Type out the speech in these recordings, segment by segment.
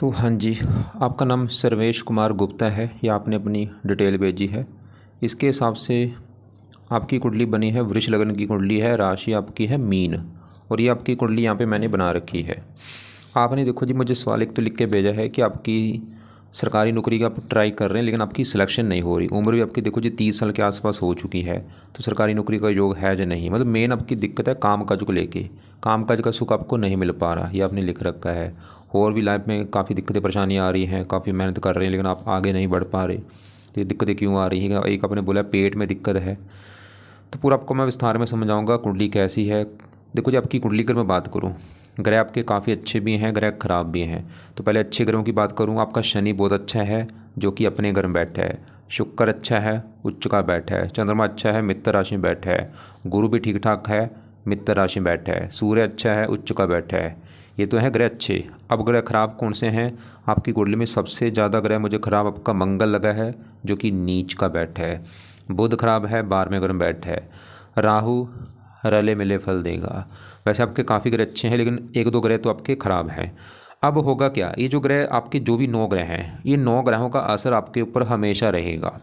तो हाँ जी, आपका नाम सर्वेश कुमार गुप्ता है या आपने अपनी डिटेल भेजी है। इसके हिसाब से आपकी कुंडली बनी है, वृष लग्न की कुंडली है, राशि आपकी है मीन, और ये आपकी कुंडली यहाँ पे मैंने बना रखी है। आपने देखो जी, मुझे सवाल एक तो लिख के भेजा है कि आपकी सरकारी नौकरी का आप ट्राई कर रहे हैं लेकिन आपकी सिलेक्शन नहीं हो रही। उम्र भी आपकी देखो जी 30 साल के आसपास हो चुकी है, तो सरकारी नौकरी का योग है या नहीं। मतलब मेन आपकी दिक्कत है काम काज को लेके, काम काज का सुख आपको नहीं मिल पा रहा, ये आपने लिख रखा है। और भी लाइफ में काफ़ी दिक्कतें परेशानियाँ आ रही हैं, काफ़ी मेहनत कर रहे हैं लेकिन आप आगे नहीं बढ़ पा रहे। तो ये दिक्कतें क्यों आ रही है? एक आपने बोला पेट में दिक्कत है, तो पूरा आपको मैं विस्तार में समझाऊंगा कुंडली कैसी है। देखो जी, आपकी कुंडली की मैं बात करूँ, ग्रह आपके काफ़ी अच्छे भी हैं, ग्रह खराब भी हैं। तो पहले अच्छे ग्रहों की बात करूँ, आपका शनि बहुत अच्छा है जो कि अपने घर में बैठा है। शुक्र अच्छा है, उच्च का बैठा है। चंद्रमा अच्छा है, मित्र राशि में बैठा है। गुरु भी ठीक ठाक है, मित्र राशि में बैठा है। सूर्य अच्छा है, उच्च का बैठा है। ये तो है ग्रह अच्छे। अब ग्रह खराब कौन से हैं? आपकी कुंडली में सबसे ज़्यादा ग्रह मुझे खराब आपका मंगल लगा है जो कि नीच का बैठा है। बुध खराब है, 12वें घर में बैठा है। राहु रले मिले फल देगा। वैसे आपके काफ़ी ग्रह अच्छे हैं लेकिन एक दो ग्रह तो आपके खराब हैं। अब होगा क्या, ये जो ग्रह आपके जो भी 9 ग्रह हैं, ये 9 ग्रहों का असर आपके ऊपर हमेशा रहेगा।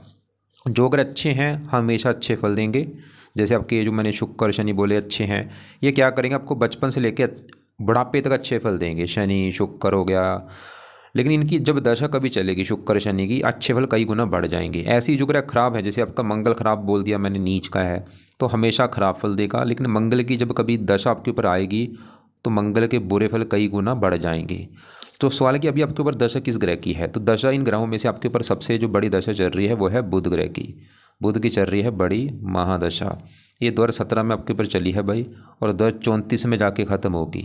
जो ग्रह अच्छे हैं हमेशा अच्छे फल देंगे। जैसे आपके जो मैंने शुक्र शनि बोले अच्छे हैं, ये क्या करेंगे, आपको बचपन से लेकर बुढ़ापे तक अच्छे फल देंगे। शनि शुक्र हो गया, लेकिन इनकी जब दशा कभी चलेगी शुक्र शनि की, अच्छे फल कई गुना बढ़ जाएंगे। ऐसी जो ग्रह खराब है, जैसे आपका मंगल खराब बोल दिया मैंने, नीच का है, तो हमेशा खराब फल देगा। लेकिन मंगल की जब कभी दशा आपके ऊपर आएगी तो मंगल के बुरे फल कई गुना बढ़ जाएंगे। तो सवाल है कि अभी आपके ऊपर दशा किस ग्रह की है? तो दशा इन ग्रहों में से आपके ऊपर सबसे जो बड़ी दशा चल रही है वो है बुध ग्रह की। बुध की चल रही है बड़ी महादशा। ये 2017 में आपके ऊपर चली है भाई, और 2034 में जाके ख़त्म होगी।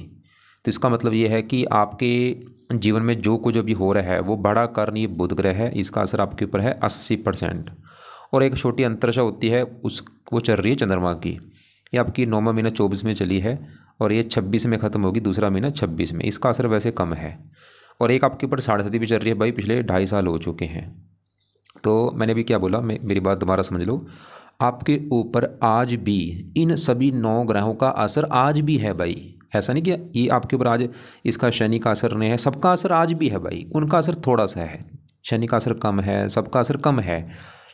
तो इसका मतलब ये है कि आपके जीवन में जो कुछ अभी हो रहा है वो बड़ा कारण ये बुध ग्रह है, इसका असर आपके ऊपर है 80%। और एक छोटी अंतरदशा होती है उस, वो चल रही है चंद्रमा की। ये आपकी 9वां महीना 24 में चली है और ये 26 में ख़त्म होगी, दूसरा महीना 26 में। इसका असर वैसे कम है। और एक आपके ऊपर साढ़े साथी भी चल रही है भाई, पिछले 2.5 साल हो चुके हैं। तो मैंने अभी क्या बोला, मेरी बात दोबारा समझ लो। आपके ऊपर आज भी इन सभी 9 ग्रहों का असर आज भी है भाई। ऐसा नहीं कि ये आपके ऊपर आज इसका शनि का असर नहीं है, सबका असर आज भी है भाई। उनका असर थोड़ा सा है, शनि का असर कम है, सबका असर कम है।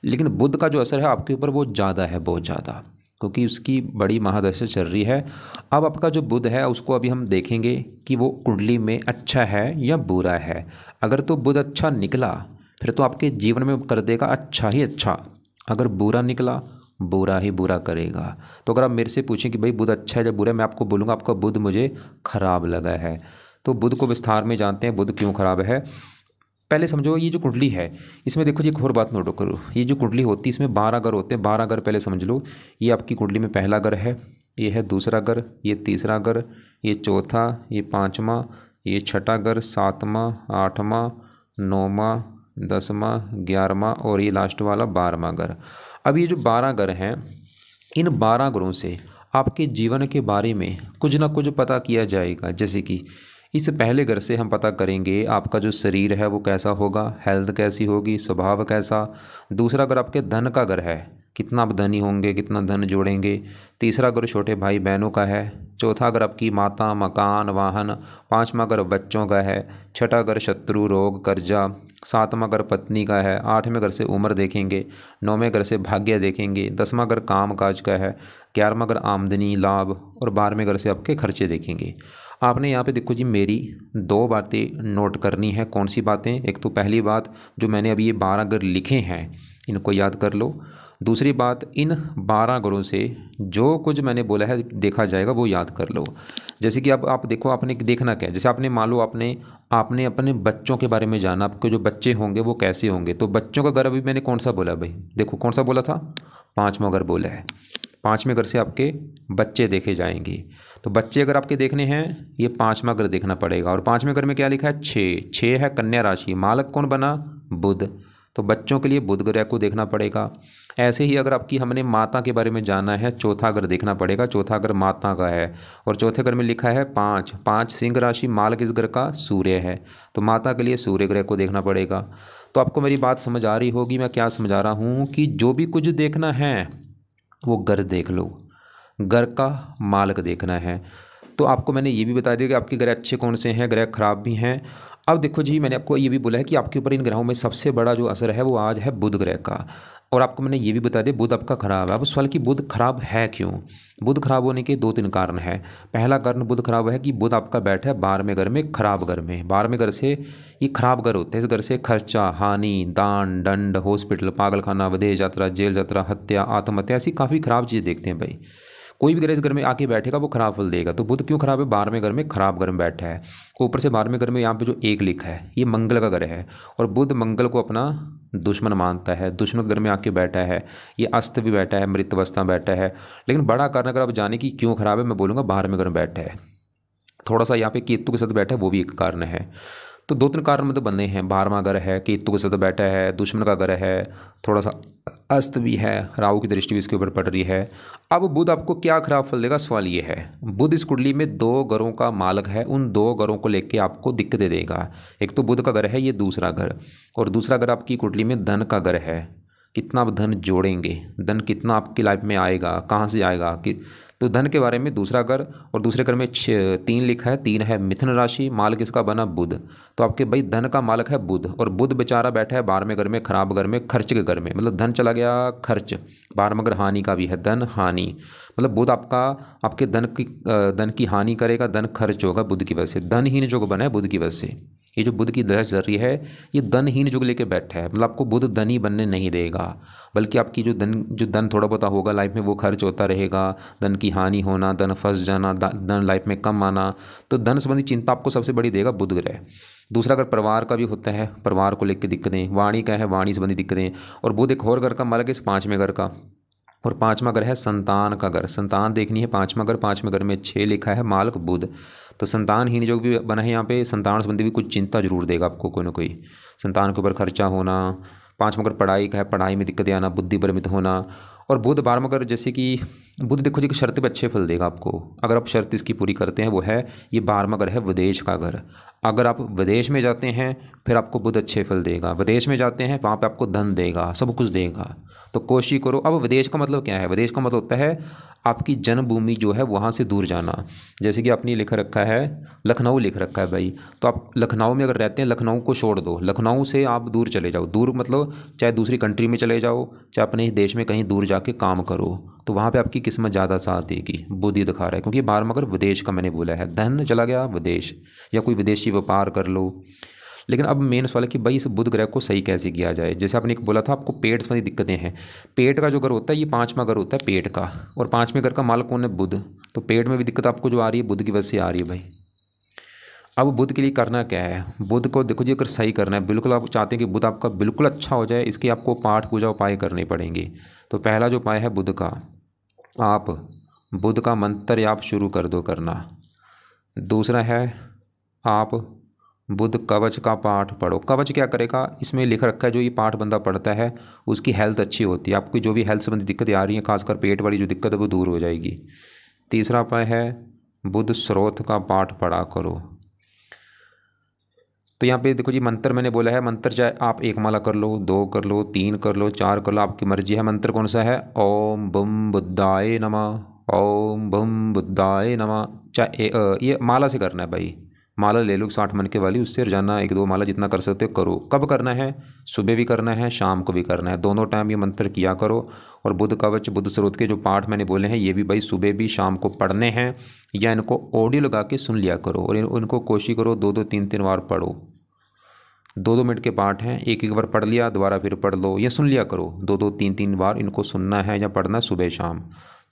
लेकिन बुध का जो असर है आपके ऊपर वो ज़्यादा है, बहुत ज़्यादा, क्योंकि उसकी बड़ी महादशा चल रही है। अब आपका जो बुध है उसको अभी हम देखेंगे कि वो कुंडली में अच्छा है या बुरा है। अगर तो बुध अच्छा निकला फिर तो आपके जीवन में कर देगा अच्छा ही अच्छा। अगर बुरा निकला बुरा ही बुरा करेगा। तो अगर आप मेरे से पूछें कि भाई बुध अच्छा है या बुरा है, मैं आपको बोलूँगा आपका बुध मुझे खराब लगा है। तो बुध को विस्तार में जानते हैं, बुध क्यों खराब है। पहले समझो ये जो कुंडली है इसमें देखो जी, एक और बात नोट करो। ये जो कुंडली होती है इसमें 12 घर होते हैं। 12 घर पहले समझ लो। ये आपकी कुंडली में पहला घर है, ये है दूसरा घर, ये तीसरा घर, ये चौथा, ये पाँचवा, ये छठा घर, 7वां, 8वां, 9वां, 10वां, 11वां और ये लास्ट वाला 12वां घर। अब ये जो 12 घर हैं, इन 12 घरों से आपके जीवन के बारे में कुछ ना कुछ पता किया जाएगा। जैसे कि इस पहले घर से हम पता करेंगे आपका जो शरीर है वो कैसा होगा, हेल्थ कैसी होगी, स्वभाव कैसा। दूसरा घर आपके धन का घर है, कितना आप धनी होंगे, कितना धन जोड़ेंगे। तीसरा घर छोटे भाई बहनों का है। चौथा घर आपकी माता, मकान, वाहन। पाँचवा घर बच्चों का है। छठा घर शत्रु, रोग, कर्जा। 7वां घर पत्नी का है। 8वें घर से उम्र देखेंगे। 9वें घर से भाग्य देखेंगे। 10वां घर काम काज का है। 11वां घर आमदनी लाभ, और 12वें घर से आपके खर्चे देखेंगे। आपने यहाँ पे देखो जी, मेरी 2 बातें नोट करनी है। कौन सी बातें? एक तो पहली बात, जो मैंने अभी ये 12 घर लिखे हैं इनको याद कर लो। दूसरी बात, इन 12 घरों से जो कुछ मैंने बोला है देखा जाएगा वो याद कर लो। जैसे कि अब आप देखो, आपने देखना क्या है। जैसे आपने मान लो आपने आपने अपने बच्चों के बारे में जाना, आपके जो बच्चे होंगे वो कैसे होंगे। तो बच्चों का घर अभी मैंने कौन सा बोला भाई, देखो कौन सा बोला था, 5वां घर बोला है। 5वें घर से आपके बच्चे देखे जाएंगे। तो बच्चे अगर आपके देखने हैं, ये 5वां घर देखना पड़ेगा। और 5वें घर में क्या लिखा है, 6 है कन्या राशि। मालक कौन बना, बुध। तो बच्चों के लिए बुध ग्रह को देखना पड़ेगा। ऐसे ही अगर आपकी हमने माता के बारे में जाना है, चौथा घर देखना पड़ेगा। चौथा घर माता का है और चौथे घर में लिखा है 5 सिंह राशि। मालक इस घर का सूर्य है, तो माता के लिए सूर्य ग्रह को देखना पड़ेगा। तो आपको मेरी बात समझ आ रही होगी मैं क्या समझा रहा हूँ, कि जो भी कुछ देखना है वो घर देख लो, घर का मालक देखना है। तो आपको मैंने ये भी बता दिया कि आपके ग्रह अच्छे कौन से हैं, ग्रह खराब भी हैं। अब देखो जी, मैंने आपको ये भी बोला है कि आपके ऊपर इन ग्रहों में सबसे बड़ा जो असर है वो आज है बुध ग्रह का। और आपको मैंने ये भी बता दिया बुध आपका खराब है। अब सवाल कि बुध खराब है क्यों? बुध खराब होने के 2-3 कारण हैं। पहला कारण बुध खराब है कि बुध आपका बैठा है 12वें घर में, खराब घर में। 12वें घर से ये खराब घर होते हैं। इस घर से खर्चा, हानि, दान, दंड, हॉस्पिटल, पागलखाना, विदेश यात्रा, जेल यात्रा, हत्या, आत्महत्या, ऐसी काफ़ी खराब चीज़ देखते हैं भाई। कोई भी ग्रह इस घर में आके बैठेगा वो खराब फल देगा। तो बुध क्यों खराब है? 12वें घर में खराब घर में बैठा है। ऊपर से 12वें घर में यहाँ पे जो 1 लिखा है ये मंगल का घर है, और बुध मंगल को अपना दुश्मन मानता है, दुश्मन के घर में आके बैठा है। ये अस्त भी बैठा है, मृत अवस्था में बैठा है। लेकिन बड़ा कारण अगर आप जाने की क्यों खराब है, मैं बोलूँगा 12वें घर में बैठा है। थोड़ा सा यहाँ पे केतु के साथ बैठा है, वो भी एक कारण है। तो 2-3 कारण मतलब बने हैं। 12वां घर है, केतु के साथ बैठा है, दुश्मन का घर है, थोड़ा सा अस्त भी है, राहु की दृष्टि भी इसके ऊपर पड़ रही है। अब बुध आपको क्या खराब फल देगा, सवाल ये है। बुध इस कुंडली में 2 घरों का मालक है, उन 2 घरों को लेके आपको दिक्कतें देगा। एक तो बुध का घर है, ये दूसरा घर, और दूसरा घर आपकी कुंडली में धन का घर है। कितना आप धन जोड़ेंगे, धन कितना आपकी लाइफ में आएगा, कहाँ से आएगा कि, तो धन के बारे में दूसरा घर। और दूसरे घर में 3 लिखा है, 3 है मिथुन राशि, मालक इसका बना बुध। तो आपके भाई धन का मालक है बुध, और बुध बेचारा बैठा है 12वें घर में, खराब घर में, खर्च के घर में। मतलब धन चला गया खर्च। 12वां घर हानि का भी है, धन हानि। मतलब बुध आपका आपके धन की हानि करेगा, धन खर्च होगा बुध की वजह से। धनहीन युग बना है बुध की वजह से। ये जो बुध की दशा चल रही है ये धनहीन युग लेके बैठा है। मतलब आपको बुध धनी बनने नहीं देगा, बल्कि आपकी जो धन थोड़ा बहुत होगा लाइफ में वो खर्च होता रहेगा। धन की हानि होना, धन फंस जाना, धन लाइफ में कम आना। तो धन संबंधी चिंता आपको सबसे बड़ी देगा बुध ग्रह। दूसरा अगर परिवार का भी होता है, परिवार को लेकर दिक्कतें, वाणी का है, वाणी संबंधी दिक्कतें। और बुध एक और घर का मालक है, इस 5वें घर का। और 5वां घर है संतान का घर, संतान देखनी है। 5वां घर, 5वें घर में 6 लिखा है, मालक बुध। तो संतानहीन जो भी बना है यहाँ पे, संतान संबंधी भी कुछ चिंता जरूर देगा आपको, कोई ना कोई संतान के ऊपर खर्चा होना। 5वां घर पढ़ाई का है, पढ़ाई में दिक्कतें आना, बुद्धि भ्रमित होना। और बुध 12वां घर, जैसे कि बुध देखो जी शर्त पे अच्छे फल देगा आपको, अगर आप शर्त इसकी पूरी करते हैं। वो है ये 12वां घर है विदेश का घर। अगर आप विदेश में जाते हैं फिर आपको बुध अच्छे फल देगा। विदेश में जाते हैं वहाँ पे आपको धन देगा, सब कुछ देगा। तो कोशिश करो। अब विदेश का मतलब क्या है? विदेश का मतलब होता है आपकी जन्मभूमि जो है वहाँ से दूर जाना। जैसे कि आपने लिख रखा है लखनऊ, लिख रखा है भाई, तो आप लखनऊ में अगर रहते हैं लखनऊ को छोड़ दो, लखनऊ से आप दूर चले जाओ। दूर मतलब चाहे दूसरी कंट्री में चले जाओ, चाहे अपने ही देश में कहीं दूर जाके काम करो, तो वहाँ पे आपकी किस्मत ज़्यादा साथ देगी। बुध ही दिखा रहा है, क्योंकि 12वां घर विदेश का मैंने बोला है। धन चला गया विदेश, या कोई विदेशी व्यापार कर लो। लेकिन अब मेन सवाल है कि भाई इस बुध ग्रह को सही कैसे किया जाए। जैसे आपने एक बोला था आपको पेट संबंधी दिक्कतें हैं। पेट का जो घर होता है ये 5वां घर होता है पेट का, और 5वें घर का मालक कौन है? बुध। तो पेट में भी दिक्कत आपको जो आ रही है बुध की वजह से आ रही है भाई। अब बुध के लिए करना क्या है? बुध को देखो जी अगर सही करना है, बिल्कुल आप चाहते हैं कि बुध आपका बिल्कुल अच्छा हो जाए, इसके आपको पाठ पूजा उपाय करने पड़ेंगे। तो पहला जो उपाय है बुध का, आप बुध का मंत्र आप शुरू कर दो करना। दूसरा है आप बुध कवच का पाठ पढ़ो। कवच क्या करेगा? इसमें लिख रखा है जो ये पाठ बंदा पढ़ता है उसकी हेल्थ अच्छी होती है। आपकी जो भी हेल्थ संबंधी दिक्कतें आ रही हैं, खासकर पेट वाली जो दिक्कत है वो दूर हो जाएगी। तीसरा उपाय है बुध स्रोत का पाठ पढ़ा करो। तो यहाँ पे देखो जी मंत्र मैंने बोला है, मंत्र चाहे आप 1 माला कर लो, 2 कर लो, 3 कर लो, 4 कर लो, आपकी मर्जी है। मंत्र कौन सा है? ओम बम बुद्धाय नमः, ओम बम बुद्धाय नमः। चाहे ये माला से करना है भाई, माला ले लो 60 मन के वाली, उससे रोजाना 1-2 माला जितना कर सकते हो करो। कब करना है? सुबह भी करना है, शाम को भी करना है, दोनों टाइम ये मंत्र किया करो। और बुध कवच बुध स्रोत के जो पाठ मैंने बोले हैं ये भी भाई सुबह भी शाम को पढ़ने हैं, या इनको ऑडियो लगा के सुन लिया करो। और इनको कोशिश करो 2-2 3-3 बार पढ़ो। 2-2 मिनट के पाठ हैं, एक बार पढ़ लिया दोबारा फिर पढ़ लो, या सुन लिया करो। 2-2 3-3 बार इनको सुनना है या पढ़ना सुबह शाम।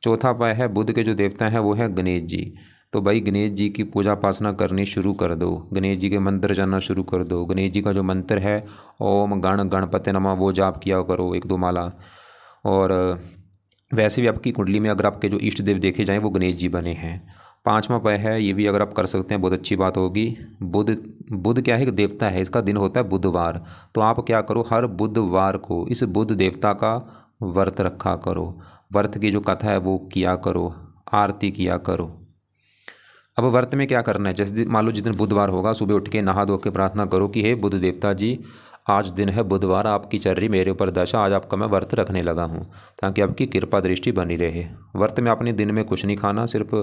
चौथा उपाय है बुध के जो देवता हैं वो है गणेश जी। तो भाई गणेश जी की पूजा उपासना करनी शुरू कर दो, गणेश जी के मंत्र जानना शुरू कर दो। गणेश जी का जो मंत्र है ओम गण गणपति नमः वो जाप किया करो 1-2 माला। और वैसे भी आपकी कुंडली में अगर आपके जो इष्ट देव देखे जाएँ वो गणेश जी बने हैं। 5वां उपाय है, ये भी अगर आप कर सकते हैं बहुत अच्छी बात होगी। बुध क्या है? एक देवता है, इसका दिन होता है बुधवार। तो आप क्या करो, हर बुधवार को इस बुध देवता का व्रत रखा करो। व्रत की जो कथा है वो किया करो, आरती किया करो। अब व्रत में क्या करना है? जैसे मान लो जिस दिन बुधवार होगा सुबह उठ के नहा धो के प्रार्थना करो कि हे बुध देवता जी, आज दिन है बुधवार, आपकी चल रही मेरे ऊपर दशा, आज आपका मैं व्रत रखने लगा हूँ ताकि आपकी कृपा दृष्टि बनी रहे। व्रत में आपने दिन में कुछ नहीं खाना, सिर्फ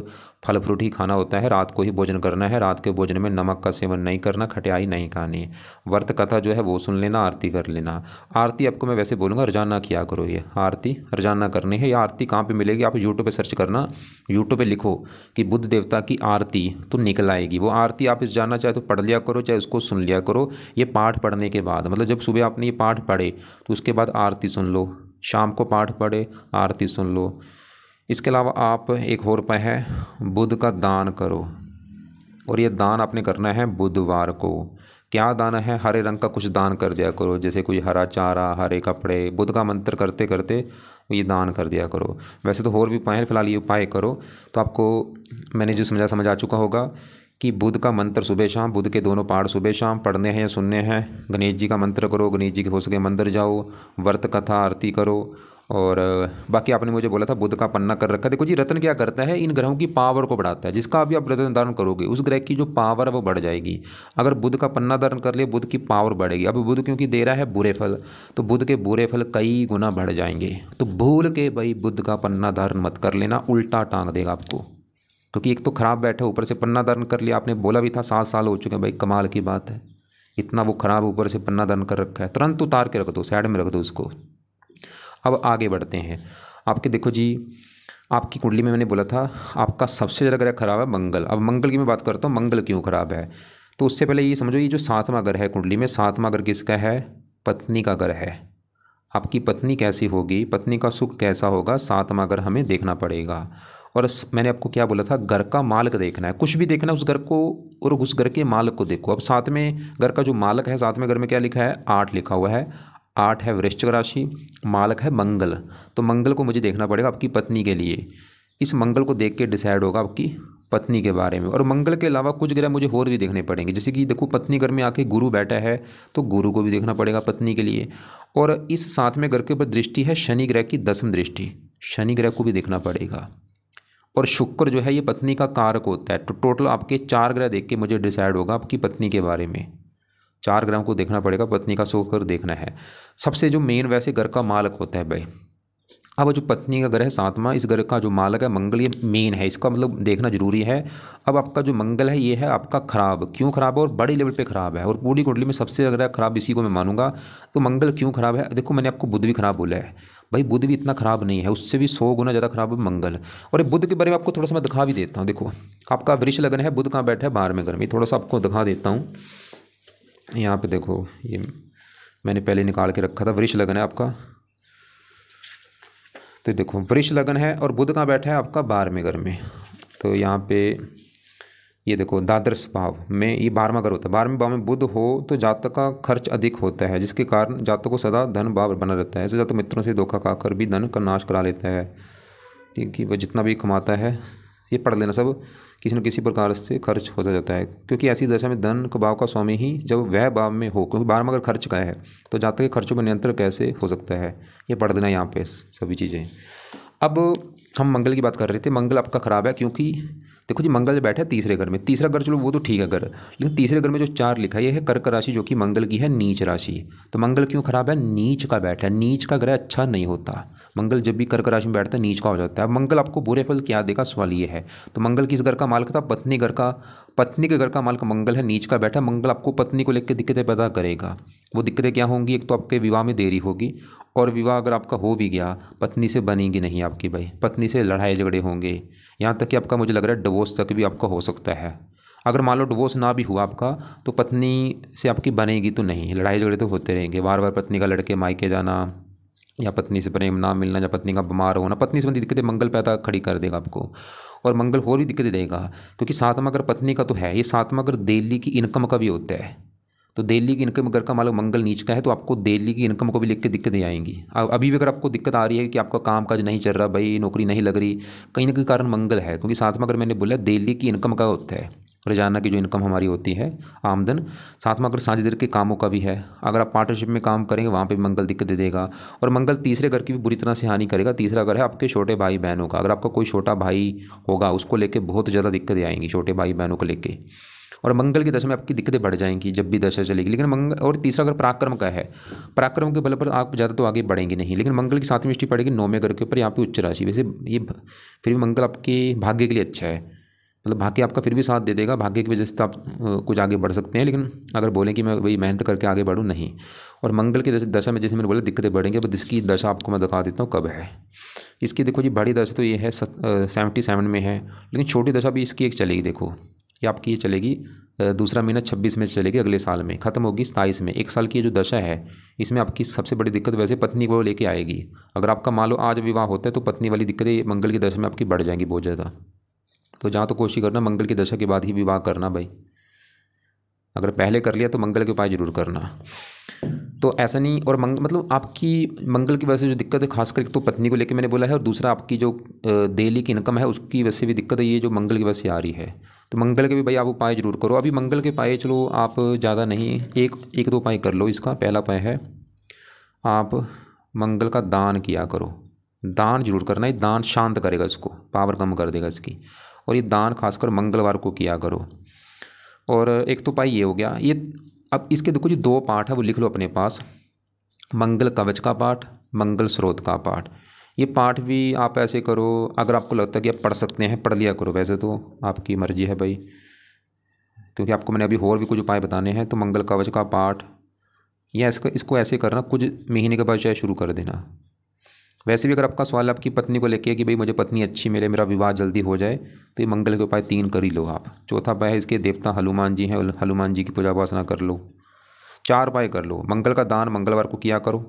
फल फ्रूट ही खाना होता है। रात को ही भोजन करना है, रात के भोजन में नमक का सेवन नहीं करना, खटियाई नहीं खानी। व्रत कथा जो है वो सुन लेना, आरती कर लेना। आरती आपको मैं वैसे बोलूँगा रोजाना किया करो, ये आरती रोजाना करनी है। ये आरती कहाँ पर मिलेगी? आप यूट्यूब पर सर्च करना, यूट्यूब पर लिखो कि बुद्ध देवता की आरती, तो निकल आएगी वो आरती। आप इस जानना चाहे तो पढ़ लिया करो, चाहे उसको सुन लिया करो। ये पाठ पढ़ने के बाद, मतलब जब सुबह आपने ये पाठ पढ़े तो उसके बाद आरती सुन लो, शाम को पाठ पढ़े आरती सुन लो। इसके अलावा आप एक और उपाय है, बुध का दान करो। और ये दान आपने करना है बुधवार को। क्या दान है? हरे रंग का कुछ दान कर दिया करो, जैसे कोई हरा चारा, हरे कपड़े। बुध का मंत्र करते करते ये दान कर दिया करो। वैसे तो और भी उपाय है, फिलहाल ये उपाय करो तो आपको मैंने जो समझ आ चुका होगा कि बुध का मंत्र सुबह शाम, बुध के दोनों पाठ सुबह शाम पढ़ने हैं या सुनने हैं। गणेश जी का मंत्र करो, गणेश जी के हो सके मंदिर जाओ, व्रत कथा आरती करो। और बाकी आपने मुझे बोला था बुध का पन्ना कर रखा है। देखो जी, रत्न क्या करता है? इन ग्रहों की पावर को बढ़ाता है। जिसका अभी आप रत्न धारण करोगे उस ग्रह की जो पावर है वो बढ़ जाएगी। अगर बुध का पन्ना धारण कर लिया, बुध की पावर बढ़ेगी। अब बुध क्योंकि दे रहा है बुरे फल, तो बुध के बुरे फल कई गुना बढ़ जाएंगे। तो भूल के भाई बुध का पन्ना धारण मत कर लेना, उल्टा टांग देगा आपको। क्योंकि एक तो खराब बैठा, ऊपर से पन्ना धारण कर लिया। आपने बोला भी था 7 साल हो चुके हैं, भाई कमाल की बात है। इतना वो खराब ऊपर से पन्ना धारण कर रखा है, तुरंत उतार के रख दो, साइड में रख दो उसको। अब आगे बढ़ते हैं। आपके देखो जी, आपकी कुंडली में मैंने बोला था आपका सबसे ज़्यादा ग्रह खराब है मंगल। अब मंगल की मैं बात करता हूँ, मंगल क्यों खराब है। तो उससे पहले ये समझो, ये जो 7वां घर है कुंडली में, 7वां घर किसका है? पत्नी का घर है। आपकी पत्नी कैसी होगी, पत्नी का सुख कैसा होगा, 7वां घर हमें देखना पड़ेगा। और मैंने आपको क्या बोला था? घर का मालिक देखना है, कुछ भी देखना है उस घर को और उस घर के मालिक को देखो। अब 7वें घर का जो मालिक है, 7वें घर में क्या लिखा है? 8 लिखा हुआ है। 8 है वृश्चिक राशि, मालिक है मंगल। तो मंगल को मुझे देखना पड़ेगा आपकी पत्नी के लिए। इस मंगल को देख के डिसाइड होगा आपकी पत्नी के बारे में। और मंगल के अलावा कुछ ग्रह मुझे और भी देखने पड़ेंगे, जैसे कि देखो पत्नी घर में आके गुरु बैठा है, तो गुरु को भी देखना पड़ेगा पत्नी के लिए। और इस 7वें घर के ऊपर दृष्टि है शनि ग्रह की, 10वीं दृष्टि, शनि ग्रह को भी देखना पड़ेगा। और शुक्र जो है ये पत्नी का कारक होता है। तो टोटल आपके 4 ग्रह देख के मुझे डिसाइड होगा आपकी पत्नी के बारे में। 4 ग्रहों को देखना पड़ेगा, पत्नी का शुक्र देखना है। सबसे जो मेन वैसे घर का मालिक होता है भाई। अब जो पत्नी का ग्रह 7वां, इस ग्रह का जो मालिक है मंगल, ये मेन है, इसका मतलब देखना जरूरी है। अब आपका जो मंगल है ये है आपका खराब। क्यों खराब है? और बड़ी लेवल पे खराब है। और पूरी कुंडली में सबसे ज़्यादा खराब इसी को मैं मानूंगा। तो मंगल क्यों खराब है? देखो मैंने आपको बुध भी खराब बोला है भाई, बुध भी इतना खराब नहीं है, उससे भी 100 गुना ज़्यादा खराब है मंगल। और ये बुध के बारे में आपको थोड़ा सा मैं दिखा भी देता हूँ। देखो आपका वृष लगन है, बुध कहाँ बैठा है? 12वें घर में। थोड़ा सा आपको दिखा देता हूँ। यहाँ पे देखो, ये मैंने पहले निकाल के रखा था, वृष लगन है आपका। तो देखो वृष लगन है और बुध कहाँ बैठा है? आपका 12वें घर में। तो यहाँ पे ये देखो द्वादश भाव में ये 12वां घर होता है। 12वें भाव में बुध हो तो जातक का खर्च अधिक होता है, जिसके कारण जातक को सदा धन भाव बना रहता है। ऐसे जातक मित्रों से धोखा खाकर भी धन का नाश करा लेता है, क्योंकि वह जितना भी कमाता है, ये पढ़ लेना सब, किसी न किसी प्रकार से खर्च होता जाता है। क्योंकि ऐसी दशा में धन का भाव का स्वामी ही जब वह भाव में हो, क्योंकि 12वां अगर खर्च का है तो जातक के खर्चों पर नियंत्रण कैसे हो सकता है, ये पढ़ देना यहाँ पे सभी चीज़ें। अब हम मंगल की बात कर रहे थे। मंगल आपका खराब है क्योंकि देखो जी, मंगल बैठा है 3रे घर में। 3रा घर चलो वो तो ठीक है घर, लेकिन 3रे घर में जो 4 लिखा है ये है कर्क राशि, जो कि मंगल की है नीच राशि। तो मंगल क्यों खराब है? नीच का बैठा है। नीच का ग्रह अच्छा नहीं होता। मंगल जब भी कर्क राशि में बैठता है नीच का हो जाता है। अब मंगल आपको बुरे फल क्या देगा, सवाल ये है। तो मंगल किस घर का मालिक था? पत्नी घर का। पत्नी के घर का मालिक मंगल है, नीच का बैठा। मंगल आपको पत्नी को लेकर दिक्कतें पैदा करेगा। वो दिक्कतें क्या होंगी? एक तो आपके विवाह में देरी होगी, और विवाह अगर आपका हो भी गया, पत्नी से बनेगी नहीं आपकी भाई, पत्नी से लड़ाई झगड़े होंगे। यहाँ तक कि आपका मुझे लग रहा है डिवोर्स तक भी आपका हो सकता है। अगर मान लो डिवोर्स ना भी हुआ आपका, तो पत्नी से आपकी बनेगी तो नहीं, लड़ाई झगड़े तो होते रहेंगे। बार बार पत्नी का लड़के मायके जाना, या पत्नी से प्रेम ना मिलना, या पत्नी का बीमार होना, पत्नी संबंधी दिक्कतें मंगल पैदा खड़ी कर देगा आपको। और मंगल और भी दिक्कतें देगा, क्योंकि 7वां अगर पत्नी का तो है, ये 7वां अगर दिल्ली की इनकम का भी होता है। तो दिल्ली की इनकम अगर का मालिक मंगल नीच का है, तो आपको दिल्ली की इनकम को भी लेकर के दिक्कतें आएंगी। अभी भी अगर आपको दिक्कत आ रही है कि आपका काम काज नहीं चल रहा भाई, नौकरी नहीं लग रही, कहीं ना कहीं कारण मंगल है। क्योंकि 7वां अगर मैंने बोला दिल्ली की इनकम का होता है, रोजाना की जो इनकम हमारी होती है आमदन। 7वां अगर साझेदारी के कामों का भी है, अगर आप पार्टनरशिप में काम करेंगे वहाँ पे मंगल दिक्कत देगा। और मंगल 3रे घर की भी बुरी तरह से हानि करेगा। 3रा घर है आपके छोटे भाई बहनों का। अगर आपका कोई छोटा भाई होगा, उसको लेके बहुत ज़्यादा दिक्कतें आएंगी, छोटे भाई बहनों को लेके। और मंगल की दशा में आपकी दिक्कतें बढ़ जाएंगी जब भी दशा चलेगी। लेकिन मंगल, और तीसरा अगर पराक्रम का है, पराक्रम के बल पर आप ज़्यादा तो आगे बढ़ेंगे नहीं, लेकिन मंगल की 7वीं दृष्टि पड़ेगी 9वें घर के ऊपर, यहाँ पे उच्च राशि। वैसे ये फिर भी मंगल आपके भाग्य के लिए अच्छा है, मतलब भाग्य आपका फिर भी साथ दे देगा, भाग्य की वजह से तो आप कुछ आगे बढ़ सकते हैं। लेकिन अगर बोलें कि मैं वही मेहनत करके आगे बढ़ूँ, नहीं। और मंगल की दशा में जैसे मैंने बोला दिक्कतें बढ़ेंगी, अब इसकी दशा आपको मैं दिखा देता हूँ कब है। इसकी देखो जी बड़ी दशा तो ये है 77 में है, लेकिन छोटी दशा भी इसकी एक चलेगी। देखो ये आपकी ये चलेगी दूसरा महीना 26 में चलेगी, अगले साल में ख़त्म होगी 27 में। एक साल की ये जो दशा है इसमें आपकी सबसे बड़ी दिक्कत वैसे पत्नी को लेके आएगी। अगर आपका मान लो आज विवाह होता है तो पत्नी वाली दिक्कतें मंगल की दशा में आपकी बढ़ जाएंगी बहुत ज़्यादा। तो जहाँ तो कोशिश करना मंगल की दशा के बाद ही विवाह करना भाई, अगर पहले कर लिया तो मंगल के उपाय जरूर करना। तो ऐसा नहीं, और मतलब आपकी मंगल की वजह से जो दिक्कत है खासकर तो पत्नी को लेकर मैंने बोला है, और दूसरा आपकी जो डेली की इनकम है उसकी वजह से भी दिक्कत है, ये जो मंगल की वजह से आ रही है। तो मंगल के भी भाई आप उपाय जरूर करो। अभी मंगल के उपाय चलो आप ज़्यादा नहीं, एक दो उपाय कर लो इसका। पहला उपाय है आप मंगल का दान किया करो, दान जरूर करना है, दान शांत करेगा इसको, पावर कम कर देगा इसकी। और ये दान खासकर मंगलवार को किया करो। और एक तो उपाय ये हो गया। ये अब इसके देखो जी 2 पाठ है, वो लिख लो अपने पास, मंगल कवच का पाठ, मंगल स्रोत का पाठ। ये पाठ भी आप ऐसे करो, अगर आपको लगता है कि आप पढ़ सकते हैं पढ़ लिया करो, वैसे तो आपकी मर्जी है भाई, क्योंकि आपको मैंने अभी और भी कुछ उपाय बताने हैं। तो मंगल कवच का पाठ या इसको ऐसे करना, कुछ महीने के बाद चाहे शुरू कर देना। वैसे भी अगर आपका सवाल आपकी पत्नी को लेके कि भाई मुझे पत्नी अच्छी मिले, मेरा विवाह जल्दी हो जाए, तो ये मंगल के उपाय 3 कर ही लो आप। चौथा उपाय है इसके देवता हनुमान जी हैं, हनुमान जी की पूजा उपासना कर लो। 4 उपाय कर लो। मंगल का दान मंगलवार को किया करो।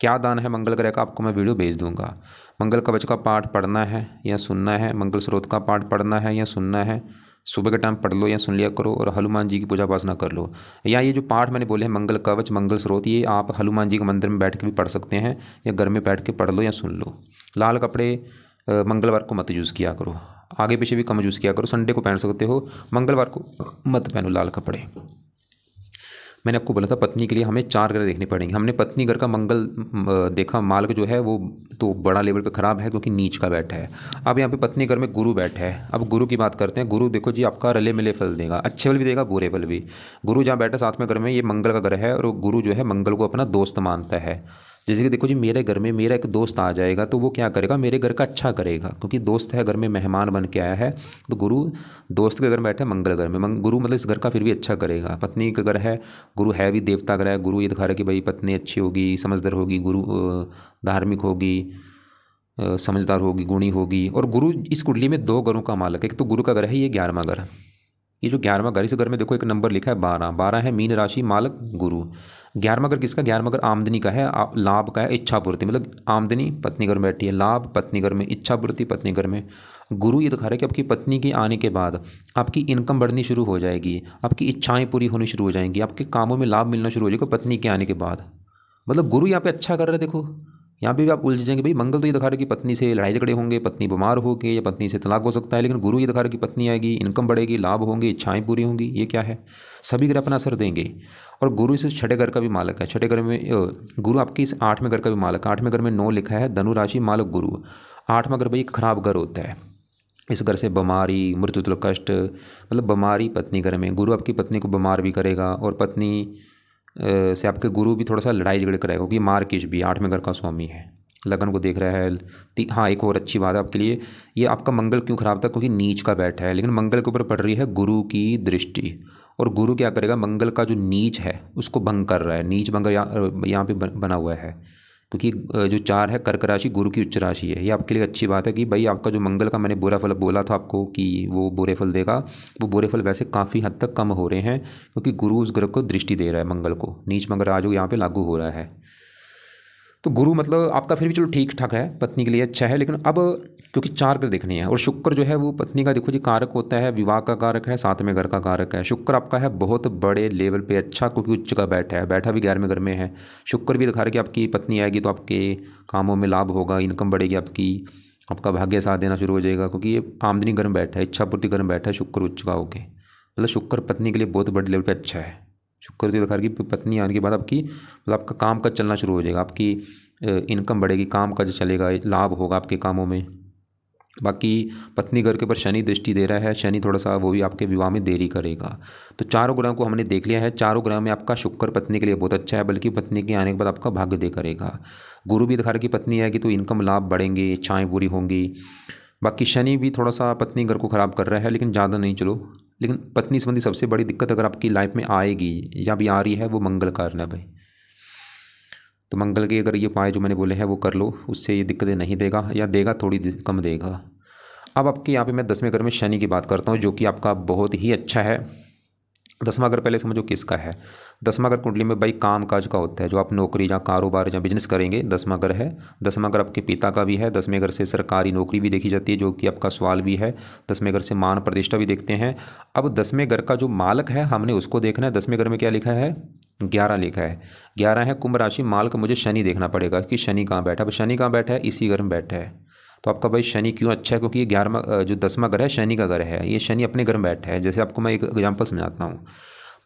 क्या दान है मंगल ग्रह का आपको मैं वीडियो भेज दूंगा। मंगल कवच का पाठ पढ़ना है या सुनना है, मंगल स्रोत का पाठ पढ़ना है या सुनना है, सुबह के टाइम पढ़ लो या सुन लिया करो, और हनुमान जी की पूजा उपासना कर लो। या ये जो पाठ मैंने बोले हैं मंगल कवच मंगल स्रोत, ये आप हनुमान जी के मंदिर में बैठ के भी पढ़ सकते हैं, या घर में बैठ के पढ़ लो या सुन लो। लाल कपड़े मंगलवार को मत यूज़ किया करो, आगे पीछे भी कम यूज़ किया करो। संडे को पहन सकते हो, मंगलवार को मत पहनो लाल कपड़े। मैंने आपको बोला था पत्नी के लिए हमें 4 ग्रह देखने पड़ेंगे। हमने पत्नी घर का मंगल देखा, मार्ग जो है वो तो बड़ा लेवल पे ख़राब है क्योंकि नीच का बैठा है। अब यहाँ पे पत्नी घर में गुरु बैठा है। अब गुरु की बात करते हैं। गुरु देखो जी आपका रले मिले फल देगा, अच्छे फल भी देगा बुरे फल भी। गुरु जहाँ बैठा साथ में घर में, ये मंगल का ग्रह है, और गुरु जो है मंगल को अपना दोस्त मानता है। जैसे कि देखो जी मेरे घर में मेरा एक दोस्त आ जाएगा तो वो क्या करेगा, मेरे घर का अच्छा करेगा, क्योंकि दोस्त है घर में, मेहमान बन के आया है। तो गुरु दोस्त के घर में बैठा है मंगल घर में, गुरु मतलब इस घर का फिर भी अच्छा करेगा। पत्नी का घर है, गुरु है भी देवता ग्रह है। गुरु ये दिखा रहा है कि भाई पत्नी अच्छी होगी, समझदार होगी, गुरु धार्मिक होगी, समझदार होगी, गुणी होगी। और गुरु इस कुंडली में 2 घरों का मालक है। एक तो गुरु का घर है ये 11वां घर, ये जो 11वां घर, इस घर में देखो एक नंबर लिखा है 12, 12 है मीन राशि मालक गुरु। 11वां घर किसका, 11वां घर आमदनी का है, लाभ का है, इच्छा पूर्ति, मतलब आमदनी पत्नी घर में बैठी है, लाभ पत्नी घर में, इच्छा पूर्ति पत्नी घर में। गुरु ये दिखा रहा है कि आपकी पत्नी के आने के बाद आपकी इनकम बढ़नी शुरू हो जाएगी, आपकी इच्छाएं पूरी होनी शुरू हो जाएंगी, आपके कामों में लाभ मिलना शुरू हो जाएगा पत्नी के आने के बाद। मतलब गुरु यहाँ पे अच्छा कर रहा है। देखो यहाँ पे भी आप उलझ जाएंगे भाई, मंगल तो ये दिखा रहा है कि पत्नी से लड़ाई झगड़े होंगे, पत्नी बीमार होगी, या पत्नी से तलाक हो सकता है, लेकिन गुरु ये दिखा रहा है कि पत्नी आएगी, इनकम बढ़ेगी, लाभ होंगे, इच्छाएं पूरी होंगी। ये क्या है, सभी ग्रह अपना असर देंगे। और गुरु इस 6ठे घर का भी मालक है। 6ठे घर में गुरु आपकी इस 8वें घर का भी मालक है। 8वें घर में 9 लिखा है, धनु राशि मालक गुरु। 8वां घर भाई एक खराब घर होता है, इस घर से बीमारी, मृत्यु, कष्ट, मतलब बीमारी पत्नी घर में। गुरु आपकी पत्नी को बीमार भी करेगा, और पत्नी से आपके गुरु भी थोड़ा सा लड़ाई झगड़े करेगा, क्योंकि मार्किश भी 8वें घर का स्वामी है, लगन को देख रहा है। हाँ एक और अच्छी बात है आपके लिए, ये आपका मंगल क्यों खराब था, क्योंकि नीच का बैठा है, लेकिन मंगल के ऊपर पड़ रही है गुरु की दृष्टि। और गुरु क्या करेगा, मंगल का जो नीच है उसको भंग कर रहा है। नीच भंग यहाँ पे बना हुआ है, क्योंकि जो 4 है कर्क राशि गुरु की उच्च राशि है। ये आपके लिए अच्छी बात है कि भाई आपका जो मंगल का मैंने बुरा फल बोला था आपको कि वो बुरे फल देगा, वो बुरे फल वैसे काफ़ी हद तक कम हो रहे हैं, क्योंकि गुरु उस ग्रह को दृष्टि दे रहा है मंगल को। नीच मंगल आज यहाँ पे लागू हो रहा है। तो गुरु मतलब आपका फिर भी चलो ठीक ठाक है, पत्नी के लिए अच्छा है। लेकिन अब क्योंकि 4 ग्रह देखने हैं, और शुक्र जो है वो पत्नी का देखो जी कारक होता है, विवाह का कारक है, 7वें घर का कारक है। शुक्र आपका है बहुत बड़े लेवल पे अच्छा, क्योंकि उच्च का बैठा भी 11वें घर में है। शुक्र भी दिखा रहा है कि आपकी पत्नी आएगी तो आपके कामों में लाभ होगा, इनकम बढ़ेगी आपकी, आपका भाग्य साथ देना शुरू हो जाएगा, क्योंकि ये आमदनी घर में बैठा है, इच्छा पूर्ति घर में बैठा है शुक्र उच्च का होके। मतलब शुक्र पत्नी के लिए बहुत बड़े लेवल पर अच्छा है। शुक्र तो दिखा रहा है कि पत्नी आने के बाद आपकी मतलब आपका काम काज चलना शुरू हो जाएगा, आपकी इनकम बढ़ेगी, काम काज चलेगा, लाभ होगा आपके कामों में। बाकी पत्नी घर के ऊपर शनि दृष्टि दे रहा है, शनि थोड़ा सा वो भी आपके विवाह में देरी करेगा। तो चारों ग्रहों को हमने देख लिया है। चारों ग्रहों में आपका शुक्र पत्नी के लिए बहुत अच्छा है, बल्कि पत्नी के आने के बाद आपका भाग्य दे करेगा। गुरु भी दिखा रहा है कि पत्नी आएगी तो इनकम लाभ बढ़ेंगे, इच्छाएँ पूरी होंगी। बाकी शनि भी थोड़ा सा पत्नी घर को ख़राब कर रहा है, लेकिन ज़्यादा नहीं चलो। लेकिन पत्नी संबंधी सबसे बड़ी दिक्कत अगर आपकी लाइफ में आएगी या भी आ रही है, वो मंगल कारण है भाई। तो मंगल के अगर ये उपाय जो मैंने बोले हैं वो कर लो, उससे ये दिक्कतें नहीं देगा, या देगा थोड़ी कम देगा। अब आपके यहाँ पे मैं 10वें घर में शनि की बात करता हूँ, जो कि आपका बहुत ही अच्छा है। 10वां घर पहले समझो किसका है। 10वां घर कुंडली में भाई काम काज का होता है, जो आप नौकरी या कारोबार या बिजनेस करेंगे, 10वां घर है। 10वां घर आपके पिता का भी है। 10वें घर से सरकारी नौकरी भी देखी जाती है, जो कि आपका सवाल भी है। 10वें घर से मान प्रतिष्ठा भी देखते हैं। अब 10वें घर का जो मालक है हमने उसको देखना है। 10वें घर में क्या लिखा है? 11 लिखा है। 11 है कुंभ राशि, मालक मुझे शनि देखना पड़ेगा कि शनि कहाँ बैठा है। अब शनि कहाँ बैठा है? इसी घर में बैठा है। तो आपका भाई शनि क्यों अच्छा है? क्योंकि ये 11वां जो 10वां घर है शनि का घर है, ये शनि अपने घर में बैठा है। जैसे आपको मैं एक एग्जांपल समझाता हूँ।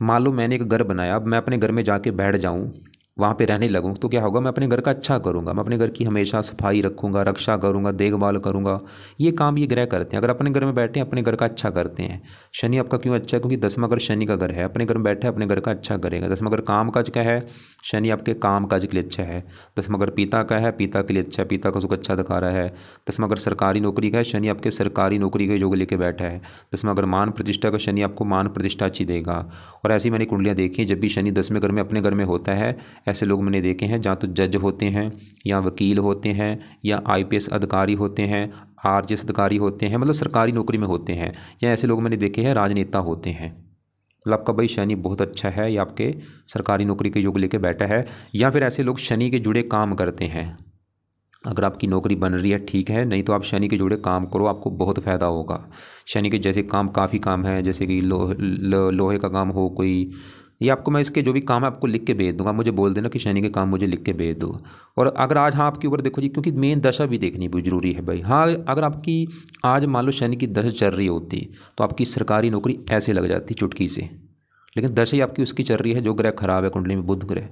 मान लो मैंने एक घर बनाया, अब मैं अपने घर में जाके बैठ जाऊँ, वहाँ पे रहने लगूँ, तो क्या होगा? मैं अपने घर का अच्छा करूँगा, मैं अपने घर की हमेशा सफाई रखूँगा, रक्षा करूँगा, देखभाल करूँगा। ये काम ये ग्रह करते हैं। अगर अपने घर में बैठे अपने घर का अच्छा करते हैं। शनि आपका क्यों अच्छा है? क्योंकि 10वां घर शनि का घर है, अपने घर में बैठे अपने घर का अच्छा करेगा। 10वां घर काम काज का है, शनि आपके काम काज के लिए अच्छा है। 10वां घर पिता का है, पिता के लिए अच्छा है, पिता का सुख अच्छा दिखा रहा है। 10वां घर सरकारी नौकरी का है, शनि आपके सरकारी नौकरी के योग लेके बैठा है। 10वां घर मान प्रतिष्ठा का, शनि आपको मान प्रतिष्ठा अच्छी देगा। और ऐसी मैंने कुंडलियाँ देखी हैं, जब भी शनि 10वें घर में अपने घर में होता है, ऐसे लोग मैंने देखे हैं, जहाँ तो जज होते हैं या वकील होते हैं या आईपीएस अधिकारी होते हैं, आरजेएस अधिकारी होते हैं, मतलब सरकारी नौकरी में होते हैं, या ऐसे लोग मैंने देखे हैं राजनेता होते हैं। मतलब आपका भाई शनि बहुत अच्छा है, या आपके सरकारी नौकरी के योग लेके बैठा है। या फिर ऐसे लोग शनि के जुड़े काम करते हैं। अगर आपकी नौकरी बन रही है ठीक है, नहीं तो आप शनि के जुड़े काम करो, आपको बहुत फ़ायदा होगा। शनि के जैसे काम काफ़ी काम है, जैसे कि लोहे का काम हो कोई, ये आपको मैं इसके जो भी काम है आपको लिख के भेज दूंगा। मुझे बोल देना कि शनि के काम मुझे लिख के भेज दो। और अगर आज हाँ आपके ऊपर देखो जी, क्योंकि मेन दशा भी देखनी बहुत जरूरी है भाई। हाँ अगर आपकी आज मान लो शनि की दशा चल रही होती तो आपकी सरकारी नौकरी ऐसे लग जाती चुटकी से। लेकिन दशा ही आपकी उसकी चल रही है, जो ग्रह खराब है कुंडली में, बुध ग्रह।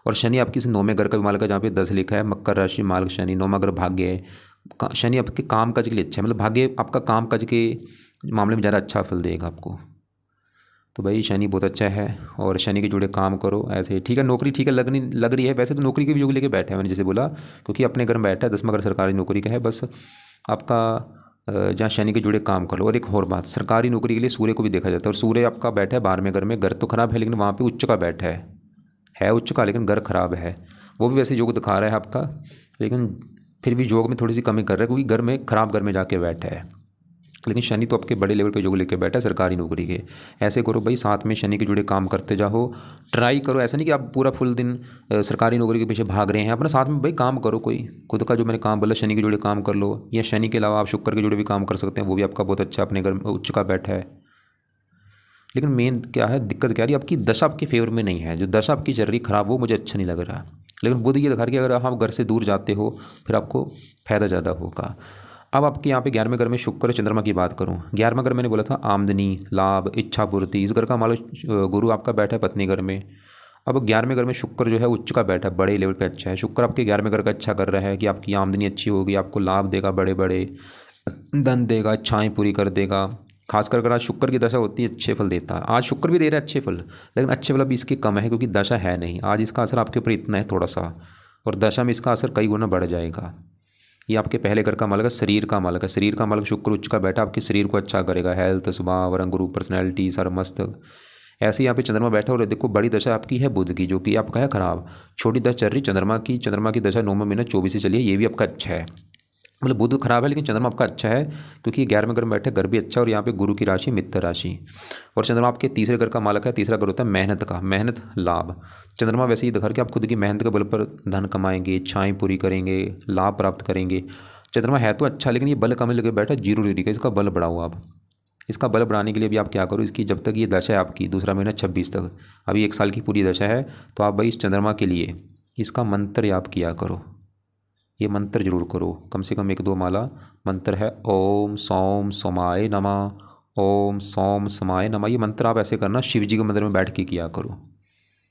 और शनि आपकी 9वें घर का भी मालक है, जहाँ पे 10 लिखा है, मकर राशि मालक शनि। 9वां घर भाग्य है। शनि आपके काम काज के लिए अच्छा है, मतलब भाग्य आपका काम काज के मामले में ज़्यादा अच्छा फल देगा आपको। तो भाई शनि बहुत अच्छा है, और शनि के जुड़े काम करो ऐसे। ठीक है, नौकरी ठीक है लग रही है। वैसे तो नौकरी के भी योग लेके बैठा है, मैंने जैसे बोला, क्योंकि अपने घर में बैठा है। 10वां घर सरकारी नौकरी का है। बस आपका जहाँ शनि के जुड़े काम करो। और एक और बात, सरकारी नौकरी के लिए सूर्य को भी देखा जाता है, और सूर्य आपका बैठा है 12वें घर में। घर तो खराब है, लेकिन वहाँ पे उच्च का बैठा है उच्च का, लेकिन घर खराब है। वो भी वैसे योग दिखा रहा है आपका, लेकिन फिर भी योग में थोड़ी सी कमी कर रहा है, क्योंकि घर में खराब घर में जाके बैठा है। लेकिन शनि तो आपके बड़े लेवल पे योग लेके बैठा है सरकारी नौकरी के। ऐसे करो भाई, साथ में शनि के जुड़े काम करते जाओ, ट्राई करो। ऐसा नहीं कि आप पूरा फुल दिन सरकारी नौकरी के पीछे भाग रहे हैं, अपना साथ में भाई काम करो। कोई खुद का जो मैंने काम बोला, शनि के जुड़े काम कर लो, या शनि के अलावा आप शुक्र के जुड़े भी काम कर सकते हैं, वो भी आपका बहुत अच्छा अपने घर में उच्च का बैठा है। लेकिन मेन क्या है, दिक्कत क्या रही, आपकी दशा आपके फेवर में नहीं है। जो दशा आपकी चल रही खराब, वो मुझे अच्छा नहीं लग रहा। लेकिन बुध ये दिखा रही है, अगर आप घर से दूर जाते हो फिर आपको फ़ायदा ज़्यादा होगा। अब आपके यहाँ पे 11वें घर में शुक्र चंद्रमा की बात करूँ। 11वां घर मैंने बोला था आमदनी, लाभ, इच्छा पूर्ति। इस घर का मालिक गुरु आपका बैठा है पत्नी घर में। अब 11वें घर में शुक्र जो है उच्च का बैठा है, बड़े लेवल पे अच्छा है। शुक्र आपके 11वें घर का अच्छा कर रहा है कि आपकी आमदनी अच्छी होगी, आपको लाभ देगा, बड़े बड़े धन देगा, इच्छाएँ पूरी कर देगा। खासकर अगर आज शुक्र की दशा होती है, अच्छे फल देता है। आज शुक्र भी दे रहा है अच्छे फल, लेकिन अच्छे फल अभी इसके कम है, क्योंकि दशा है नहीं। आज इसका असर आपके ऊपर इतना है थोड़ा सा, और दशा में इसका असर कई गुना बढ़ जाएगा। ये आपके पहले घर का मालक है, शरीर का मालक है। शरीर का मालक शुक्र उच्च का बैठा, आपके शरीर को अच्छा करेगा, हेल्थ, स्वभाव, रंग रूप, पर्सनैलिटी, सर मस्तक। ऐसे यहाँ पे चंद्रमा बैठा, और देखो बड़ी दशा आपकी है बुध की, जो कि आपका है खराब। छोटी दशा चल रही चंद्रमा की दशा 9वें महीने 24 से चली है, ये भी आपका अच्छा है। मतलब बुध खराब है, लेकिन चंद्रमा आपका अच्छा है, क्योंकि 11वें घर में बैठे, घर भी अच्छा। और यहाँ पे गुरु की राशि मित्र राशि, और चंद्रमा आपके तीसरे घर का मालक है। तीसरा घर होता है मेहनत का, मेहनत लाभ। चंद्रमा वैसे ही दिखा कि आप खुद की मेहनत के बल पर धन कमाएंगे, इच्छाएं पूरी करेंगे, लाभ प्राप्त करेंगे। चंद्रमा है तो अच्छा, लेकिन ये बल कम लगे बैठा, 0 डिग्री का। इसका बल बढ़ाओ आप। इसका बल बढ़ाने के लिए भी आप क्या करो, इसकी जब तक ये दशा है आपकी, दूसरा महीना 26 तक, अभी 1 साल की पूरी दशा है, तो आप भाई इस चंद्रमा के लिए इसका मंत्र आप किया करो। ये मंत्र जरूर करो, कम से कम 1-2 माला। मंत्र है ओम सोम सोमाय नमः, ओम सोम सोमाय नमः। ये मंत्र आप ऐसे करना, शिव जी के मंदिर में बैठ के किया करो।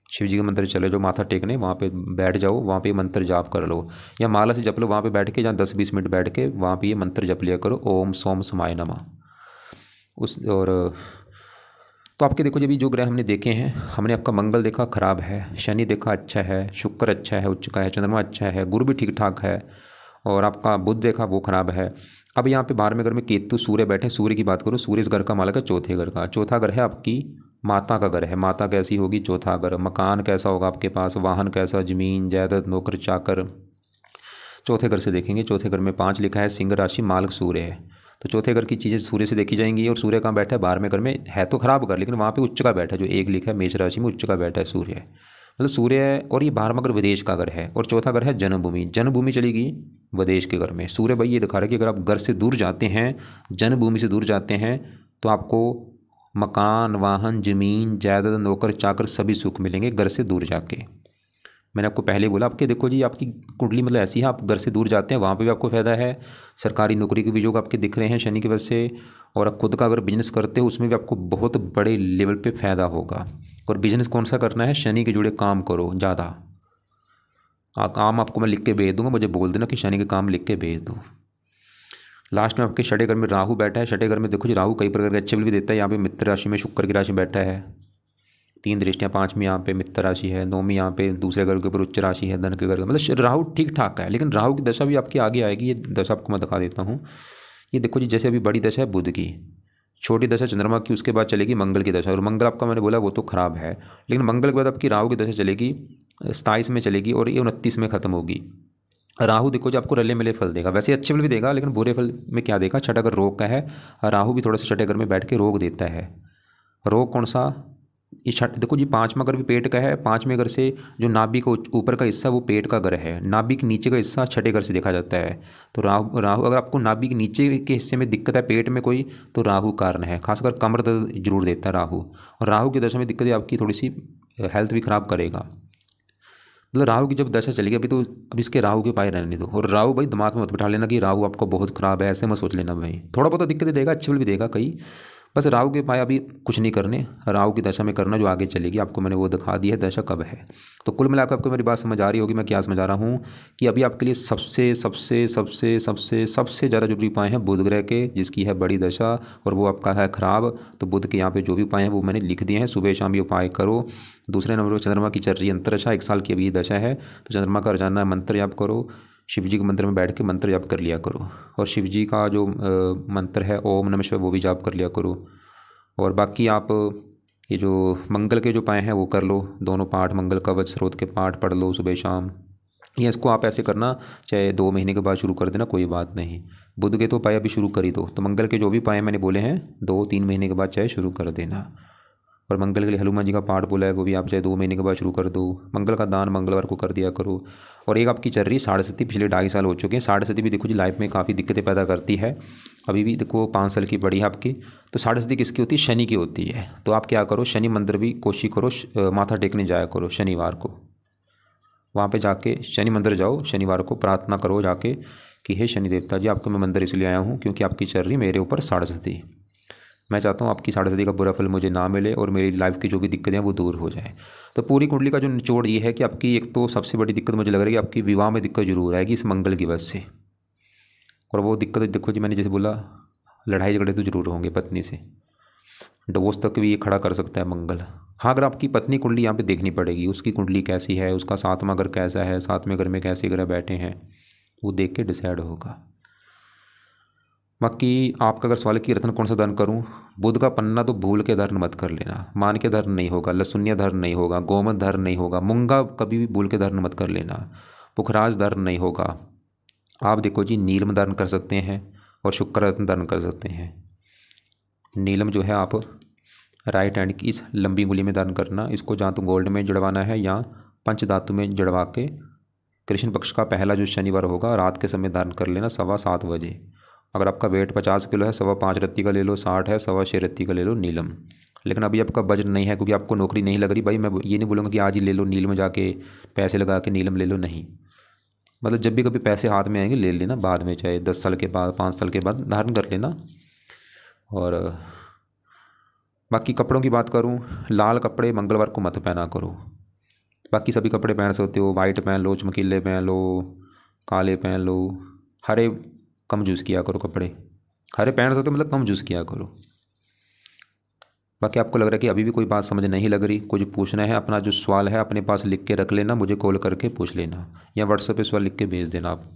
शिव जी के मंदिर चले जाओ माथा टेकने, वहाँ पे बैठ जाओ, वहाँ पे मंत्र जाप कर लो या माला से जप लो, वहाँ पे बैठ के, जहाँ 10-20 मिनट बैठ के वहाँ पे ये मंत्र जप लिया करो, ओम सोम समाय नमः। उस और तो आपके देखो जब जो ग्रह हमने देखे हैं, हमने आपका मंगल देखा खराब है, शनि देखा अच्छा है, शुक्र अच्छा है उच्च का है, चंद्रमा अच्छा है, गुरु भी ठीक ठाक है, और आपका बुध देखा वो खराब है। अब यहाँ पे 12वें घर में केतु सूर्य बैठे। सूर्य की बात करूँ, सूर्य इस घर का मालक है, चौथे घर का। चौथा घर है आपकी माता का घर है। माता कैसी होगी? चौथा घर। मकान कैसा होगा आपके पास? वाहन कैसा? जमीन जायदाद, नौकर चाकर। चौथे घर से देखेंगे। चौथे घर में 5 लिखा है, सिंह राशि, मालक सूर्य है। तो चौथे घर की चीज़ें सूर्य से देखी जाएंगी। और सूर्य कहाँ बैठा है? 12वें घर में है तो खराब घर, लेकिन वहाँ पे उच्च का बैठा है, जो 1 लिखा है मेष राशि में उच्च का बैठा है सूर्य है। मतलब सूर्य है, और ये 12वां घर विदेश का घर है। और चौथा घर है जन्मभूमि। जन्मभूमि चलेगी विदेश के घर में। सूर्य भाई ये दिखा रहा है कि अगर आप घर से दूर जाते हैं, जन्मभूमि से दूर जाते हैं, तो आपको मकान, वाहन, जमीन जायदाद, नौकर चाकर सभी सुख मिलेंगे घर से दूर जाके। मैंने आपको पहले ही बोला, आपके देखो जी आपकी कुंडली मतलब ऐसी है, आप घर से दूर जाते हैं वहाँ पे भी आपको फ़ायदा है। सरकारी नौकरी के भी जो आपके दिख रहे हैं शनि की वजह से, और खुद का अगर बिजनेस करते हो उसमें भी आपको बहुत बड़े लेवल पे फ़ायदा होगा। और बिजनेस कौन सा करना है? शनि के जुड़े काम करो ज़्यादा। काम आपको मैं लिख के भेज दूँगा, मुझे बोल देना कि शनि के काम लिख के भेज दो। लास्ट में आपके छठे घर में राहु बैठा है। छठे घर में देखो जी राहु कई प्रकार के अच्छे फल भी देता है। यहाँ पे मित्र राशि में शुक्र की राशि में बैठा है, 3 दृष्टियाँ। 5वीं यहाँ पे मित्र राशि है, 9वीं यहाँ पे दूसरे घर के ऊपर उच्च राशि है, धन के घर। मतलब राहु ठीक ठाक है, लेकिन राहु की दशा भी आपकी आगे आएगी। ये दशा आपको मैं दिखा देता हूँ। ये देखो जी, जैसे अभी बड़ी दशा है बुध की, छोटी दशा चंद्रमा की, उसके बाद चलेगी मंगल की दशा। और मंगल आपका मैंने बोला वो तो खराब है, लेकिन मंगल के बाद आपकी राहु की दशा चलेगी, 27 में चलेगी और ये 29 में ख़त्म होगी। राहु देखो जो आपको रले मिले फल देगा, वैसे अच्छे फल भी देगा, लेकिन बुरे फल में क्या देगा? छठा घर रोग का है, राहु भी थोड़ा सा छठे घर में बैठ के रोग देता है। रोग कौन सा? ये देखो जी 5वां घर भी पेट का है। 5वें घर से जो नाभि का ऊपर का हिस्सा वो पेट का घर है, नाभि के नीचे का हिस्सा छठे घर से देखा जाता है। तो राहु राहु अगर आपको नाभि के नीचे के हिस्से में दिक्कत है, पेट में कोई, तो राहु कारण है। खासकर कमर दर्द जरूर देता है राहु। और राहु की दशा में दिक्कत है आपकी, थोड़ी सी हेल्थ भी खराब करेगा। मतलब राहु की जब दशा चलेगी, अभी तो अब इसके राहु के पाए रहने दो। और राहु भाई दिमाग में मत बिठा लेना कि राहु आपको बहुत खराब है, ऐसे मत सोच लेना भाई। थोड़ा बहुत दिक्कत देगा, अच्छे भी देगा कई, बस राहु के पाए अभी कुछ नहीं करने। राहु की दशा में करना जो आगे चलेगी, आपको मैंने वो दिखा दी है दशा कब है। तो कुल मिलाकर आपको मेरी बात समझ आ रही होगी मैं क्या समझा रहा हूँ, कि अभी आपके लिए सबसे सबसे सबसे सबसे सबसे ज़्यादा जरूरी उपाय हैं बुध ग्रह के, जिसकी है बड़ी दशा और वो आपका है खराब। तो बुध के यहाँ पे जो भी उपाय हैं वो मैंने लिख दिए हैं, सुबह शाम ये उपाय करो। दूसरे नंबर पर चंद्रमा की चल रही है अंतरदशा, 1 साल की अभी ये दशा है, तो चंद्रमा का रोजाना मंत्र याप करो। शिव जी के मंदिर में बैठ के मंत्र जाप कर लिया करो, और शिव जी का जो मंत्र है ओम नमः शिवाय वो भी जाप कर लिया करो। और बाकी आप ये जो मंगल के जो उपाय हैं वो कर लो, दोनों पाठ, मंगल कवच स्रोत के पाठ पढ़ लो सुबह शाम। या इसको आप ऐसे करना, चाहे 2 महीने के बाद शुरू कर देना, कोई बात नहीं। बुध के तो उपाय अभी शुरू कर ही दो, तो मंगल के जो भी उपाय मैंने बोले हैं 2-3 महीने के बाद चाहे शुरू कर देना। और मंगल के लिए हनुमान जी का पाठ बोला है, वो भी आप चाहे 2 महीने के बाद शुरू कर दो। मंगल का दान मंगलवार को कर दिया करो। और एक आपकी चल रही साढ़े पिछले 2.5 साल हो चुके हैं। साढ़े भी देखो जी लाइफ में काफ़ी दिक्कतें पैदा करती है। अभी भी देखो 5 साल की बड़ी है आपकी। तो साढ़े किसकी होती है? शनि की होती है। तो आप क्या करो, शनि मंदिर भी कोशिश करो, माथा टेकने जाया करो शनिवार को। वहाँ पे जाके शनि मंदिर जाओ, शनिवार को प्रार्थना करो जाके कि हे शनि देवता जी, आपके मैं मंदिर इसलिए आया हूँ क्योंकि आपकी चल रही मेरे ऊपर साढ़े। मैं चाहता हूँ आपकी साढ़े का बुरा फल मुझे ना मिले और मेरी लाइफ की जो भी दिक्कतें हैं वो दूर हो जाए। तो पूरी कुंडली का जो निचोड़ ये है कि आपकी एक तो सबसे बड़ी दिक्कत मुझे लग रही है कि आपकी विवाह में दिक्कत जरूर आएगी इस मंगल की वजह से। और वो दिक्कत देखो जी, मैंने जैसे बोला लड़ाई झगड़े तो जरूर होंगे पत्नी से, डिवोर्स तक भी ये खड़ा कर सकता है मंगल। हाँ, अगर आपकी पत्नी कुंडली यहाँ पे देखनी पड़ेगी, उसकी कुंडली कैसी है, उसका 7वां घर कैसा है, 7वें घर में कैसे ग्रह बैठे हैं, वो देख के डिसाइड होगा। बाकी आपका अगर सवाल की रत्न कौन सा दान करूं, बुध का पन्ना तो भूल के धर्म मत कर लेना। मान के धर्म नहीं होगा, लसुनिया धर्म नहीं होगा, गोमत धर्म नहीं होगा, मूंगा कभी भी भूल के धर्म मत कर लेना, पुखराज धर्म नहीं होगा। आप देखो जी नीलम दान कर सकते हैं और शुक्र रत्न दान कर सकते हैं। नीलम जो है आप राइट हैंड की इस लंबी उंगली में दान करना। इसको जहाँ तो गोल्ड में जड़वाना है या पंचधातु में जड़वा के कृष्ण पक्ष का पहला जो शनिवार होगा रात के समय दान कर लेना 7:15 बजे। अगर आपका वेट 50 किलो है, 5.25 रत्ती का ले लो, 60 है 6.25 रत्ती का ले लो नीलम। लेकिन अभी आपका बजट नहीं है क्योंकि आपको नौकरी नहीं लग रही भाई, मैं ये नहीं बोलूँगा कि आज ही ले लो नीलम जाके पैसे लगा के नीलम ले लो, नहीं। मतलब जब भी कभी पैसे हाथ में आएंगे ले लेना, बाद में चाहे 10 साल के बाद 5 साल के बाद धारण कर लेना। और बाकी कपड़ों की बात करूँ, लाल कपड़े मंगलवार को मत पहना करो। बाकी सभी कपड़े पहन सकते हो, वाइट पहन लो, चमकीले पहन लो, काले पहन लो, हरे कम यूज़ किया करो कपड़े। हरे पहन सकते हो मतलब कम यूज़ किया करो। बाकी आपको लग रहा है कि अभी भी कोई बात समझ नहीं लग रही, कुछ पूछना है, अपना जो सवाल है अपने पास लिख के रख लेना, मुझे कॉल करके पूछ लेना या व्हाट्सएप पे सवाल लिख के भेज देना आप।